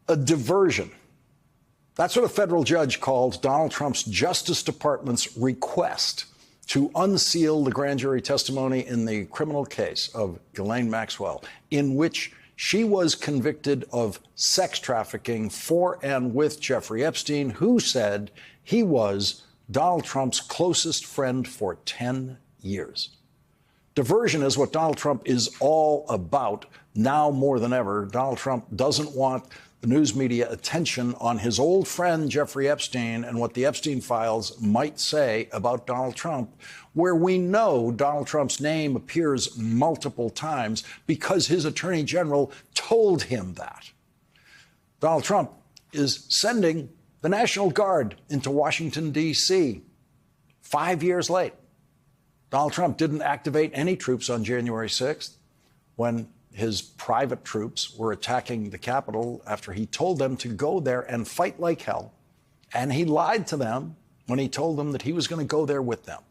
a diversion. That's what a federal judge called Donald Trump's Justice Department's request to unseal the grand jury testimony in the criminal case of Ghislaine Maxwell, in which she was convicted of sex trafficking for and with Jeffrey Epstein, who said he was Donald Trump's closest friend for 10 years. Diversion is what Donald Trump is all about now more than ever. Donald Trump doesn't want the news media attention on his old friend Jeffrey Epstein and what the Epstein files might say about Donald Trump, where we know Donald Trump's name appears multiple times because his attorney general told him that. Donald Trump is sending the National Guard into Washington, D.C. 5 years late. Donald Trump didn't activate any troops on January 6th when his private troops were attacking the Capitol after he told them to go there and fight like hell. And he lied to them when he told them that he was going to go there with them.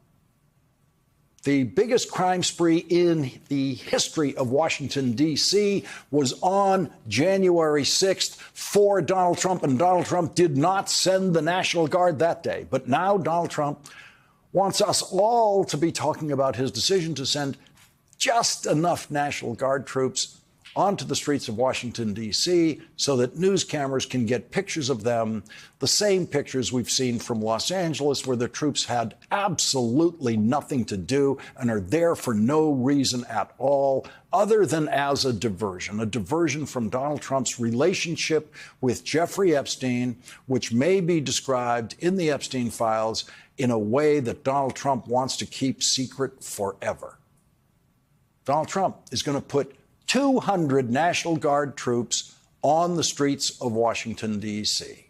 The biggest crime spree in the history of Washington, D.C. was on January 6th for Donald Trump, and Donald Trump did not send the National Guard that day. But now Donald Trump wants us all to be talking about his decision to send just enough National Guard troops onto the streets of Washington, D.C., so that news cameras can get pictures of them, the same pictures we've seen from Los Angeles, where the troops had absolutely nothing to do and are there for no reason at all, other than as a diversion from Donald Trump's relationship with Jeffrey Epstein, which may be described in the Epstein files in a way that Donald Trump wants to keep secret forever. Donald Trump is going to put 200 National Guard troops on the streets of Washington, D.C.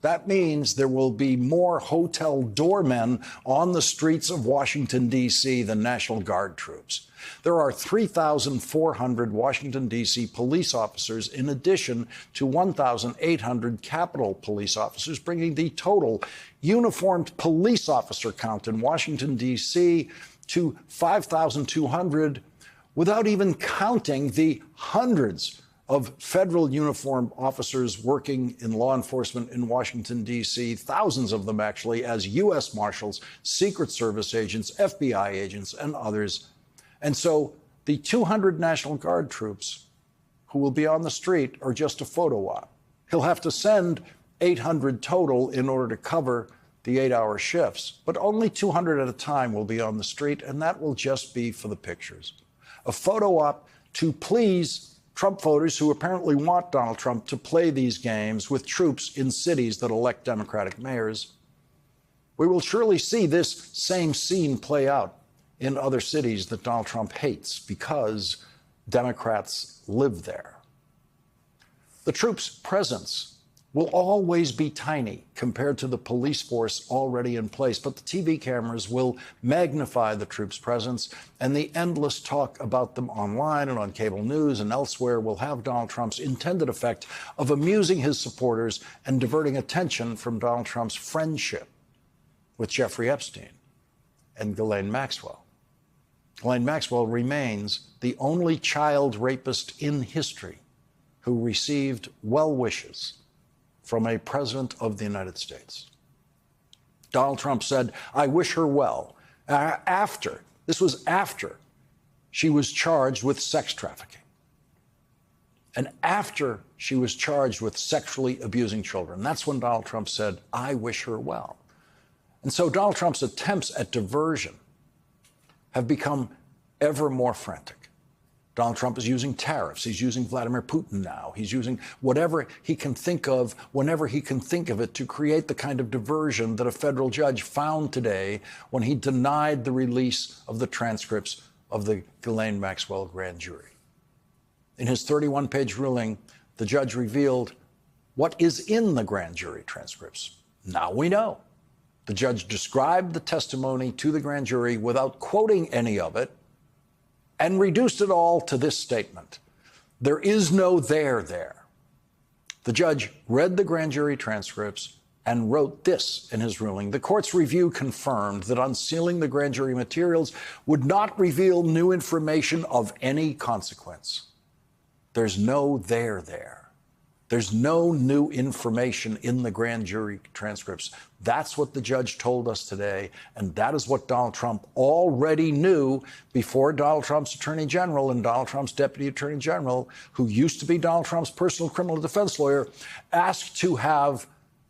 That means there will be more hotel doormen on the streets of Washington, D.C. than National Guard troops. There are 3,400 Washington, D.C. police officers in addition to 1,800 Capitol police officers, bringing the total uniformed police officer count in Washington, D.C. to 5,200, without even counting the hundreds of federal uniformed officers working in law enforcement in Washington, D.C., thousands of them actually, as U.S. Marshals, Secret Service agents, FBI agents, and others. And so the 200 National Guard troops who will be on the street are just a photo op. He'll have to send 800 total in order to cover the 8-hour shifts, but only 200 at a time will be on the street, and that will just be for the pictures. A photo op to please Trump voters who apparently want Donald Trump to play these games with troops in cities that elect Democratic mayors. We will surely see this same scene play out in other cities that Donald Trump hates because Democrats live there. The troops' presence will always be tiny compared to the police force already in place, but the TV cameras will magnify the troops' presence, and the endless talk about them online and on cable news and elsewhere will have Donald Trump's intended effect of amusing his supporters and diverting attention from Donald Trump's friendship with Jeffrey Epstein and Ghislaine Maxwell. Ghislaine Maxwell remains the only child rapist in history who received well wishes from a president of the United States. Donald Trump said, "I wish her well," this was after she was charged with sex trafficking and after she was charged with sexually abusing children. That's when Donald Trump said, "I wish her well." And so Donald Trump's attempts at diversion have become ever more frantic. Donald Trump is using tariffs. He's using Vladimir Putin now. He's using whatever he can think of, whenever he can think of it, to create the kind of diversion that a federal judge found today when he denied the release of the transcripts of the Ghislaine Maxwell grand jury. In his 31-page ruling, the judge revealed what is in the grand jury transcripts. Now we know. The judge described the testimony to the grand jury without quoting any of it, and reduced it all to this statement: there is no there. The judge read the grand jury transcripts and wrote this in his ruling: the court's review confirmed that unsealing the grand jury materials would not reveal new information of any consequence. There's no there. There's no new information in the grand jury transcripts. That's what the judge told us today, and that is what Donald Trump already knew before Donald Trump's attorney general and Donald Trump's deputy attorney general, who used to be Donald Trump's personal criminal defense lawyer, asked to have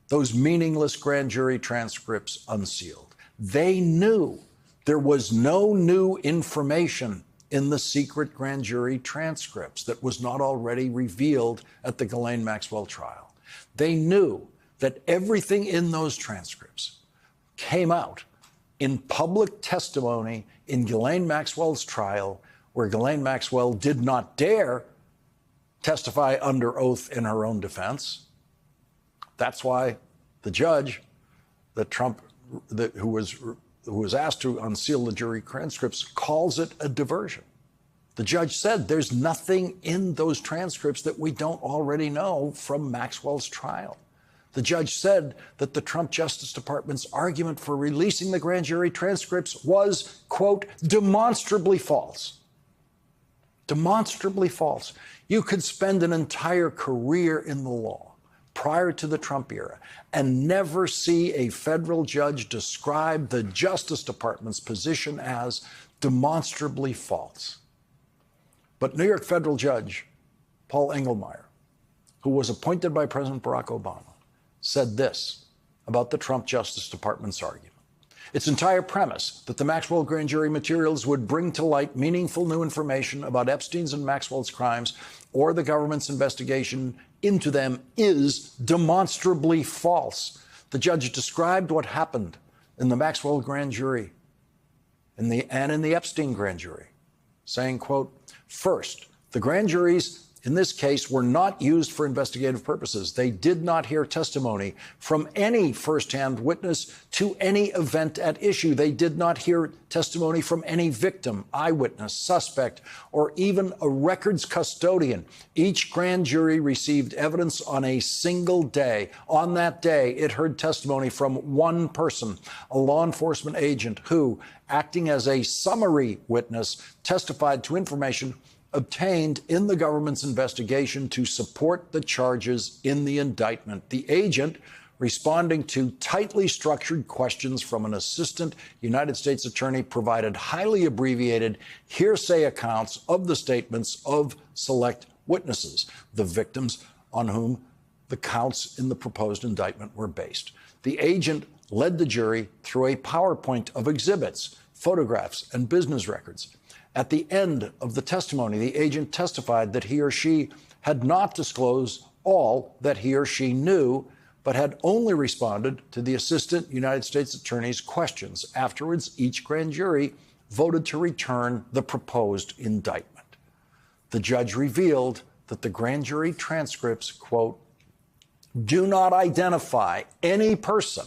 those meaningless grand jury transcripts unsealed. They knew there was no new information in the secret grand jury transcripts that was not already revealed at the Ghislaine Maxwell trial. They knew that everything in those transcripts came out in public testimony in Ghislaine Maxwell's trial, where Ghislaine Maxwell did not dare testify under oath in her own defense. That's why the judge that who was asked to unseal the jury transcripts calls it a diversion. The judge said there's nothing in those transcripts that we don't already know from Maxwell's trial. The judge said that the Trump Justice Department's argument for releasing the grand jury transcripts was, quote, demonstrably false. Demonstrably false. You could spend an entire career in the law prior to the Trump era and never see a federal judge describe the Justice Department's position as demonstrably false. But New York federal judge Paul Engelmeyer, who was appointed by President Barack Obama, said this about the Trump Justice Department's argument. Its entire premise that the Maxwell grand jury materials would bring to light meaningful new information about Epstein's and Maxwell's crimes or the government's investigation into them is demonstrably false. The judge described what happened in the Maxwell grand jury and in the Epstein grand jury, saying, quote, first, the grand juries in this case were not used for investigative purposes. They did not hear testimony from any firsthand witness to any event at issue. They did not hear testimony from any victim, eyewitness, suspect, or even a records custodian. Each grand jury received evidence on a single day. On that day, it heard testimony from one person, a law enforcement agent who, acting as a summary witness, testified to information obtained in the government's investigation to support the charges in the indictment. The agent, responding to tightly structured questions from an assistant United States attorney, provided highly abbreviated hearsay accounts of the statements of select witnesses, the victims on whom the counts in the proposed indictment were based. The agent led the jury through a PowerPoint of exhibits, photographs, and business records. At the end of the testimony, the agent testified that he or she had not disclosed all that he or she knew, but had only responded to the assistant United States attorney's questions. Afterwards, each grand jury voted to return the proposed indictment. The judge revealed that the grand jury transcripts, quote, do not identify any person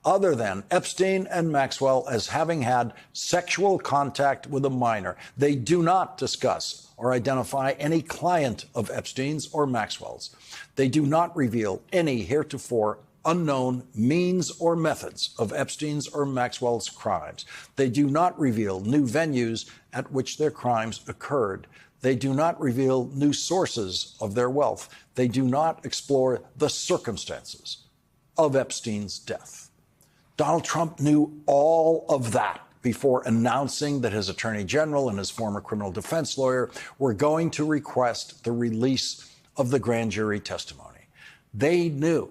other than Epstein and Maxwell as having had sexual contact with a minor. They do not discuss or identify any client of Epstein's or Maxwell's. They do not reveal any heretofore unknown means or methods of Epstein's or Maxwell's crimes. They do not reveal new venues at which their crimes occurred. They do not reveal new sources of their wealth. They do not explore the circumstances of Epstein's death. Donald Trump knew all of that before announcing that his attorney general and his former criminal defense lawyer were going to request the release of the grand jury testimony. They knew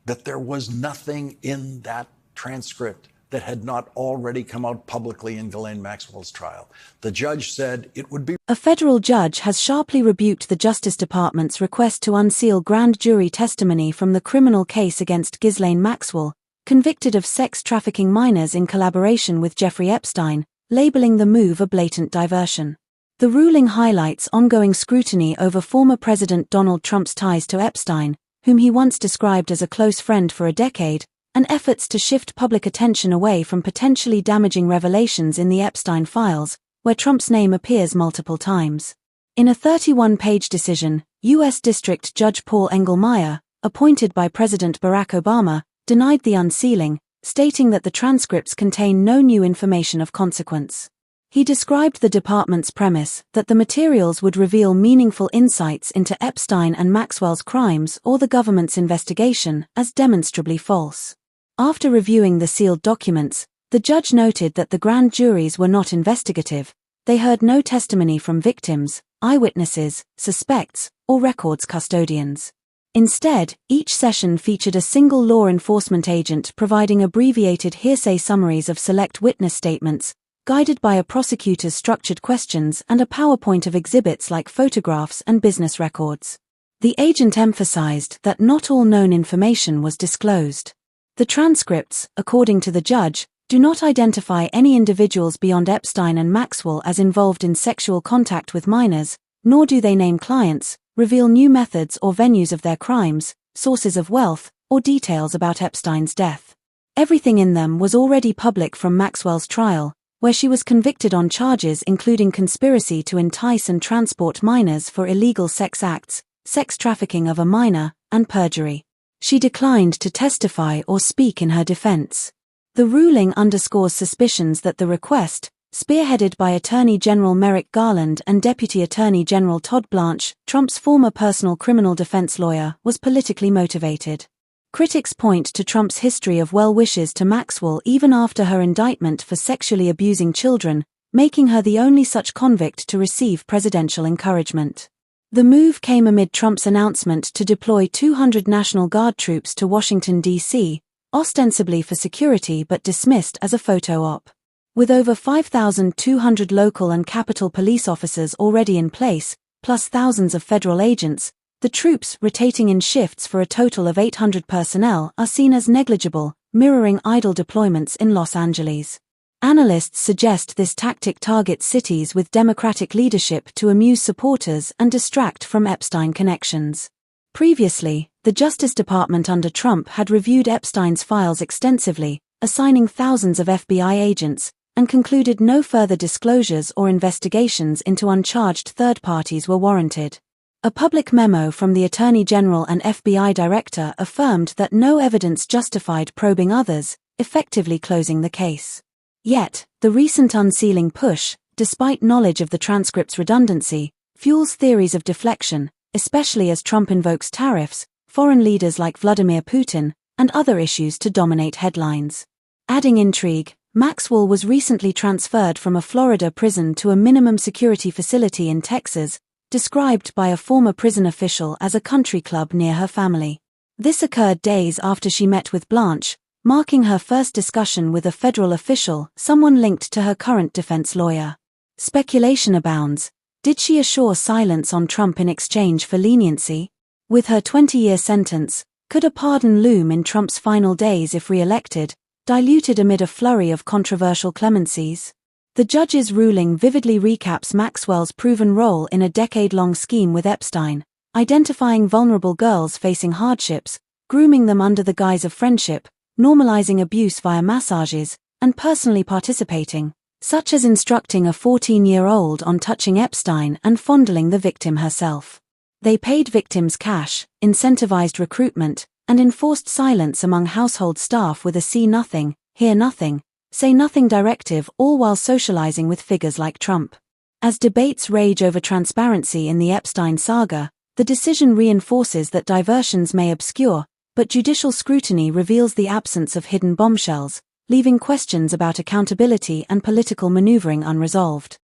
that there was nothing in that transcript that had not already come out publicly in Ghislaine Maxwell's trial. The judge said it would be. A federal judge has sharply rebuked the Justice Department's request to unseal grand jury testimony from the criminal case against Ghislaine Maxwell, convicted of sex trafficking minors in collaboration with Jeffrey Epstein, labeling the move a blatant diversion. The ruling highlights ongoing scrutiny over former President Donald Trump's ties to Epstein, whom he once described as a close friend for a decade, and efforts to shift public attention away from potentially damaging revelations in the Epstein files, where Trump's name appears multiple times. In a 31-page decision, U.S. District Judge Paul Engelmeyer, appointed by President Barack Obama, denied the unsealing, stating that the transcripts contain no new information of consequence. He described the department's premise that the materials would reveal meaningful insights into Epstein and Maxwell's crimes or the government's investigation as demonstrably false. After reviewing the sealed documents, the judge noted that the grand juries were not investigative. They heard no testimony from victims, eyewitnesses, suspects, or records custodians. Instead, each session featured a single law enforcement agent providing abbreviated hearsay summaries of select witness statements, guided by a prosecutor's structured questions and a PowerPoint of exhibits like photographs and business records. The agent emphasized that not all known information was disclosed. The transcripts, according to the judge, do not identify any individuals beyond Epstein and Maxwell as involved in sexual contact with minors, nor do they name clients, reveal new methods or venues of their crimes, sources of wealth, or details about Epstein's death. Everything in them was already public from Maxwell's trial, where she was convicted on charges including conspiracy to entice and transport minors for illegal sex acts, sex trafficking of a minor, and perjury. She declined to testify or speak in her defense. The ruling underscores suspicions that the request, spearheaded by Attorney General Merrick Garland and Deputy Attorney General Todd Blanche, Trump's former personal criminal defense lawyer, was politically motivated. Critics point to Trump's history of well wishes to Maxwell even after her indictment for sexually abusing children, making her the only such convict to receive presidential encouragement. The move came amid Trump's announcement to deploy 200 National Guard troops to Washington, D.C., ostensibly for security but dismissed as a photo op. With over 5,200 local and Capitol police officers already in place, plus thousands of federal agents, the troops, rotating in shifts for a total of 800 personnel, are seen as negligible, mirroring idle deployments in Los Angeles. Analysts suggest this tactic targets cities with Democratic leadership to amuse supporters and distract from Epstein connections. Previously, the Justice Department under Trump had reviewed Epstein's files extensively, assigning thousands of FBI agents, and concluded no further disclosures or investigations into uncharged third parties were warranted. A public memo from the Attorney General and FBI Director affirmed that no evidence justified probing others, effectively closing the case. Yet, the recent unsealing push, despite knowledge of the transcript's redundancy, fuels theories of deflection, especially as Trump invokes tariffs, foreign leaders like Vladimir Putin, and other issues to dominate headlines. Adding intrigue, Maxwell was recently transferred from a Florida prison to a minimum security facility in Texas, described by a former prison official as a country club near her family. This occurred days after she met with Blanche, marking her first discussion with a federal official, someone linked to her current defense lawyer. Speculation abounds. Did she assure silence on Trump in exchange for leniency? With her 20-year sentence, could a pardon loom in Trump's final days if re-elected, diluted amid a flurry of controversial clemencies? The judge's ruling vividly recaps Maxwell's proven role in a decade-long scheme with Epstein, identifying vulnerable girls facing hardships, grooming them under the guise of friendship, normalizing abuse via massages, and personally participating, such as instructing a 14-year-old on touching Epstein and fondling the victim herself. They paid victims cash, incentivized recruitment, and enforced silence among household staff with a see nothing, hear nothing, say nothing directive, all while socializing with figures like Trump. As debates rage over transparency in the Epstein saga, the decision reinforces that diversions may obscure, but judicial scrutiny reveals the absence of hidden bombshells, leaving questions about accountability and political maneuvering unresolved.